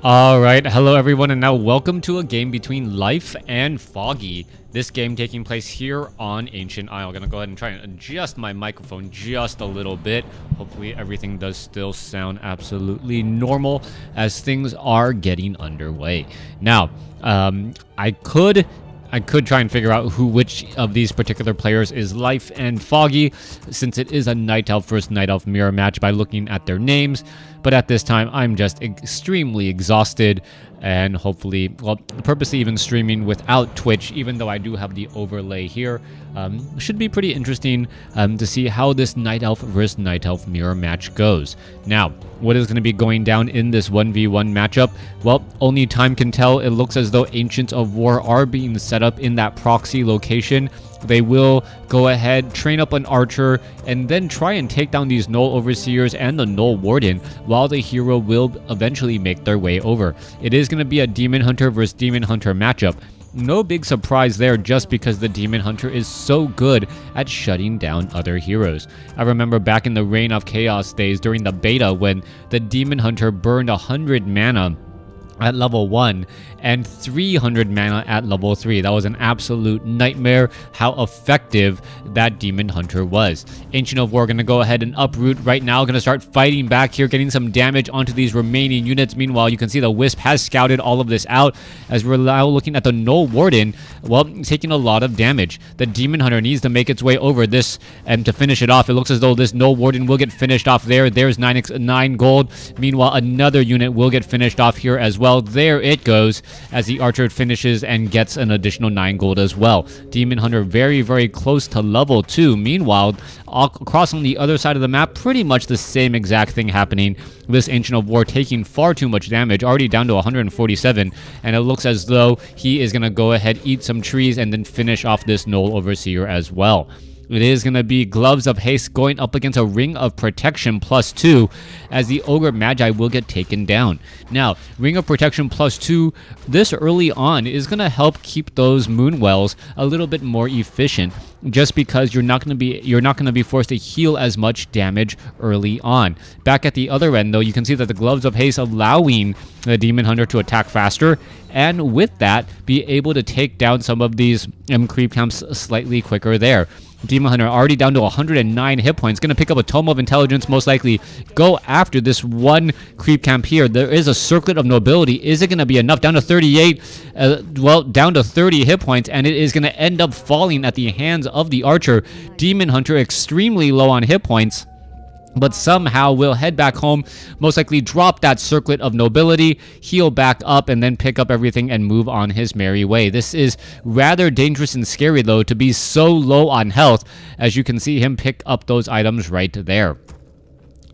Alright, hello everyone, and now welcome to a game between Life and Foggy. This game taking place here on Ancient Isle. I'm gonna go ahead and try and adjust my microphone just a little bit. Hopefully everything does still sound absolutely normal as things are getting underway. Now, I could try and figure out which of these particular players is Life and Foggy, since it is a Night Elf versus Night Elf mirror match by looking at their names. But at this time, I'm just extremely exhausted, and hopefully, well, purposely even streaming without Twitch, even though I do have the overlay here, should be pretty interesting to see how this Night Elf versus Night Elf mirror match goes. Now, what is going to be going down in this 1v1 matchup? Well, only time can tell. It looks as though Ancients of War are being set up in that proxy location. They will go ahead, train up an archer, and then try and take down these Null Overseers and the Null Warden, while the hero will eventually make their way over. It is going to be a Demon Hunter versus Demon Hunter matchup. No big surprise there, just because the Demon Hunter is so good at shutting down other heroes. I remember back in the Reign of Chaos days during the beta when the Demon Hunter burned 100 mana at level 1 and 300 mana at level 3. That was an absolute nightmare how effective that Demon Hunter was. Ancient of War gonna go ahead and uproot right now, gonna start fighting back here, getting some damage onto these remaining units. Meanwhile, you can see the Wisp has scouted all of this out, as we're now looking at the Null Warden, well, taking a lot of damage. The Demon Hunter needs to make its way over this, and to finish it off, it looks as though this Null Warden will get finished off there. There's 9 gold. Meanwhile, another unit will get finished off here as well. There it goes, as the archer finishes and gets an additional 9 gold as well. Demon Hunter very, very close to level 2. Meanwhile, across on the other side of the map, pretty much the same exact thing happening. This Ancient of War taking far too much damage, already down to 147, and it looks as though he is going to go ahead, eat some trees, and then finish off this Null Overseer as well. It is going to be Gloves of Haste going up against a Ring of Protection +2, as the Ogre Magi will get taken down. Now, Ring of Protection +2 this early on is going to help keep those Moonwells a little bit more efficient, just because you're not going to be forced to heal as much damage early on. Back at the other end, though, you can see that the Gloves of Haste allowing the Demon Hunter to attack faster, and with that, be able to take down some of these creep camps slightly quicker there. Demon Hunter already down to 109 hit points. Going to pick up a Tome of Intelligence, most likely go after this one creep camp here. There is a Circlet of Nobility. Is it going to be enough? Down to 38, well, down to 30 hit points, and it is going to end up falling at the hands of the archer. Demon Hunter extremely low on hit points, but somehow will head back home, most likely drop that Circlet of Nobility, heal back up, and then pick up everything and move on his merry way. This is rather dangerous and scary, though, to be so low on health, as you can see him pick up those items right there.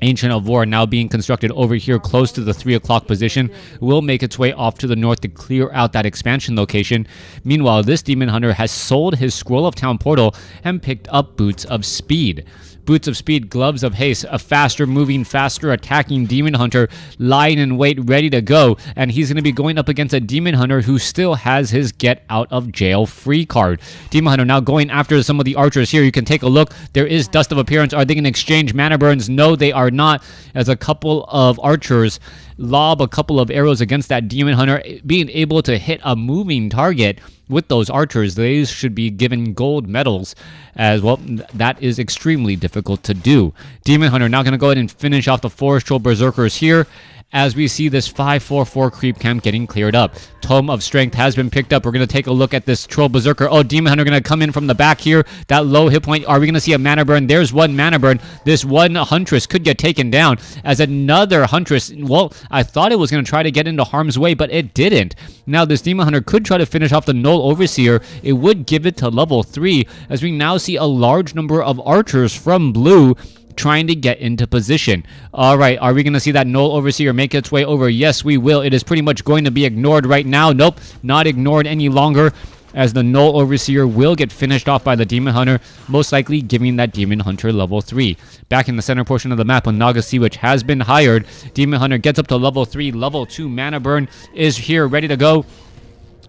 Ancient of War now being constructed over here close to the 3 o'clock position, will make its way off to the north to clear out that expansion location. Meanwhile, this Demon Hunter has sold his Scroll of Town portal and picked up Boots of Speed. Boots of Speed, Gloves of Haste, a faster moving, faster attacking Demon Hunter lying in wait, ready to go, and he's going to be going up against a Demon Hunter who still has his get out of jail free card. Demon Hunter now going after some of the archers here. You can take a look. There is Dust of Appearance. Are they going to exchange mana burns? No, they are not, as a couple of archers lob a couple of arrows against that Demon Hunter, being able to hit a moving target. With those archers, they should be given gold medals, as well. That is extremely difficult to do. Demon Hunter now going to go ahead and finish off the Forest Troll Berserkers here, as we see this 5-4-4 creep camp getting cleared up. Tome of Strength has been picked up. We're going to take a look at this Troll Berserker. Oh, Demon Hunter going to come in from the back here. That low hit point. Are we going to see a mana burn? There's one mana burn. This one Huntress could get taken down, as another Huntress, well, I thought it was going to try to get into harm's way, but it didn't. Now, this Demon Hunter could try to finish off the Null Overseer. It would give it to level 3, as we now see a large number of archers from blue trying to get into position. All right, are we going to see that Null Overseer make its way over? Yes, we will. It is pretty much going to be ignored right now. Nope, not ignored any longer, as the Null Overseer will get finished off by the Demon Hunter, most likely giving that Demon Hunter level 3. Back in the center portion of the map, when Naga Sea Witch has been hired, Demon Hunter gets up to level 3. Level 2 mana burn is here, ready to go.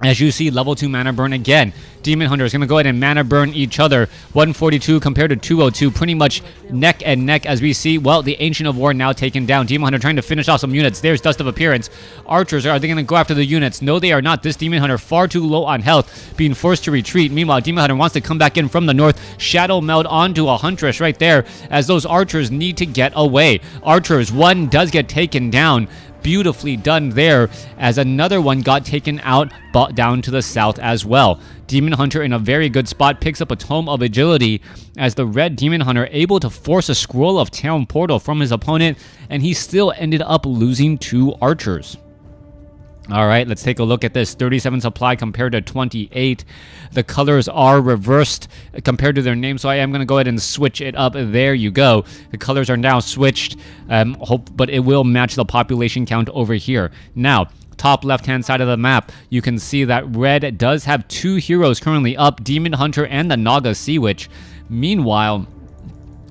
As you see, level 2 mana burn again. Demon Hunter is going to go ahead and mana burn each other. 142 compared to 202. Pretty much neck and neck as we see. Well, the Ancient of War now taken down. Demon Hunter trying to finish off some units. There's Dust of Appearance. Archers, are they going to go after the units? No, they are not. This Demon Hunter far too low on health, being forced to retreat. Meanwhile, Demon Hunter wants to come back in from the north. Shadow Meld onto a Huntress right there as those archers need to get away. Archers, one does get taken down. Beautifully done there as another one got taken out down to the south as well. Demon Hunter in a very good spot picks up a Tome of Agility as the red Demon Hunter able to force a Scroll of Town Portal from his opponent, and he still ended up losing 2 archers. All right, let's take a look at this. 37 supply compared to 28. The colors are reversed compared to their name, so I am going to go ahead and switch it up. There you go. The colors are now switched, but it will match the population count over here. Now, top left-hand side of the map, you can see that red does have 2 heroes currently up, Demon Hunter and the Naga Sea Witch. Meanwhile,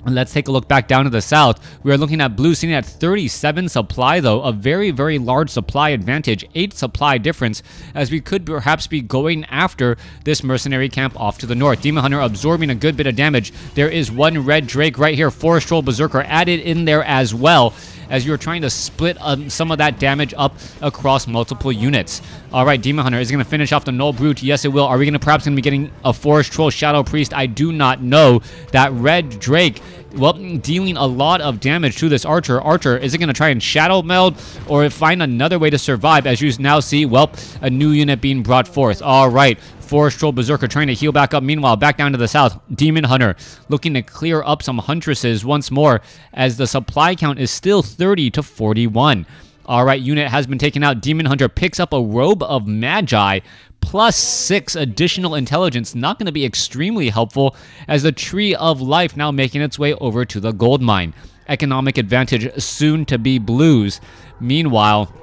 let's take a look back down to the south. We are looking at blue sitting at 37 supply, though. A very, very large supply advantage. 8 supply difference, as we could perhaps be going after this mercenary camp off to the north. Demon Hunter absorbing a good bit of damage. There is one red Drake right here. Forest Troll Berserker added in there as well, as you're trying to split some of that damage up across multiple units. All right, Demon Hunter is going to finish off the Null Brute. Yes, it will. Are we going to perhaps going to be getting a Forest Troll Shadow Priest? I do not know. That red Drake, well, dealing a lot of damage to this Archer. Archer, is it going to try and Shadow Meld or find another way to survive? As you now see, well, a new unit being brought forth. All right. Forest Troll Berserker trying to heal back up. Meanwhile, back down to the south, Demon Hunter looking to clear up some Huntresses once more, as the supply count is still 30 to 41. All right, unit has been taken out. Demon Hunter picks up a Robe of Magi, plus 6 additional intelligence. Not going to be extremely helpful, as the Tree of Life now making its way over to the gold mine. Economic advantage soon to be blues. Meanwhile,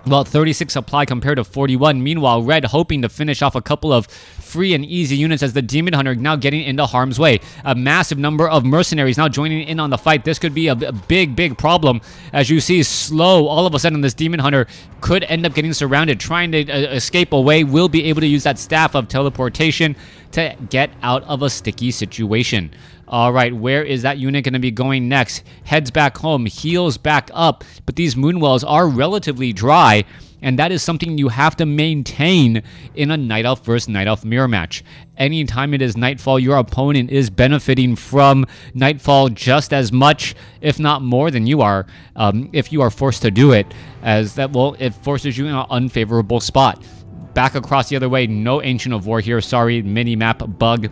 well, 36 supply compared to 41. Meanwhile, red hoping to finish off a couple of free and easy units, as the Demon Hunter now getting into harm's way. A massive number of mercenaries now joining in on the fight. This could be a big, big problem. As you see, slow, all of a sudden this Demon Hunter could end up getting surrounded, trying to escape away. Will be able to use that Staff of Teleportation to get out of a sticky situation. All right, where is that unit going to be going next? Heads back home, heals back up, but these Moonwells are relatively dry, and that is something you have to maintain in a Night Elf versus Night Elf mirror match. Anytime it is Nightfall, your opponent is benefiting from Nightfall just as much, if not more than you are, if you are forced to do it, as that, well, it forces you in an unfavorable spot. Back across the other way, no Ancient of War here, sorry, mini-map bug,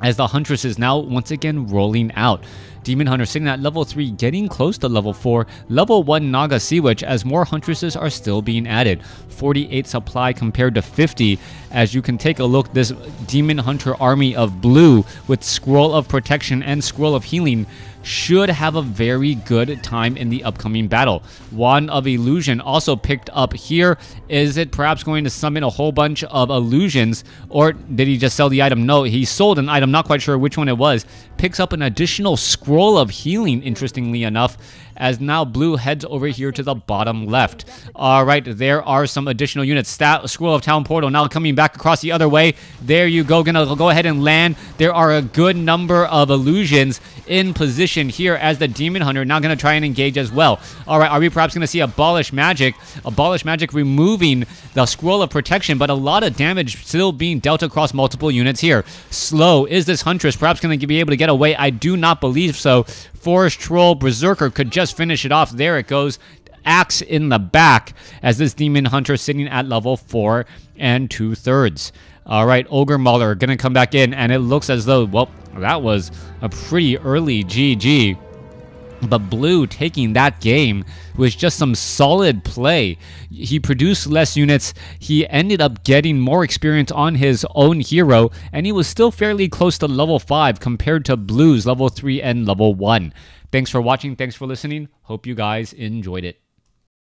as the Huntress is now once again rolling out. Demon Hunter sitting at level 3, getting close to level 4. Level 1 Naga Sea Witch, as more Huntresses are still being added. 48 supply compared to 50. As you can take a look, this Demon Hunter army of blue with Scroll of Protection and Scroll of Healing should have a very good time in the upcoming battle. Wand of Illusion also picked up here. Is it perhaps going to summon a whole bunch of illusions, or did he just sell the item? No, he sold an item, not quite sure which one it was. Picks up an additional Scroll of Healing, interestingly enough, as now blue heads over here to the bottom left. All right, there are some additional units. Scroll of Town Portal now coming back across the other way. There you go, gonna go ahead and land. There are a good number of illusions in position here, as the Demon Hunter now gonna try and engage as well. All right, are we perhaps gonna see Abolish Magic? Abolish Magic removing the Scroll of Protection, but a lot of damage still being dealt across multiple units here. Slow, is this Huntress perhaps gonna be able to get away? I do not believe so. Forest Troll Berserker could just finish it off. There it goes. Axe in the back, as this Demon Hunter sitting at level 4 2/3. All right, Ogre Mauler going to come back in, and it looks as though, well, that was a pretty early GG. But blue taking that game with just some solid play. He produced less units. He ended up getting more experience on his own hero, and he was still fairly close to level 5 compared to blue's level 3 and level 1. Thanks for watching. Thanks for listening. Hope you guys enjoyed it.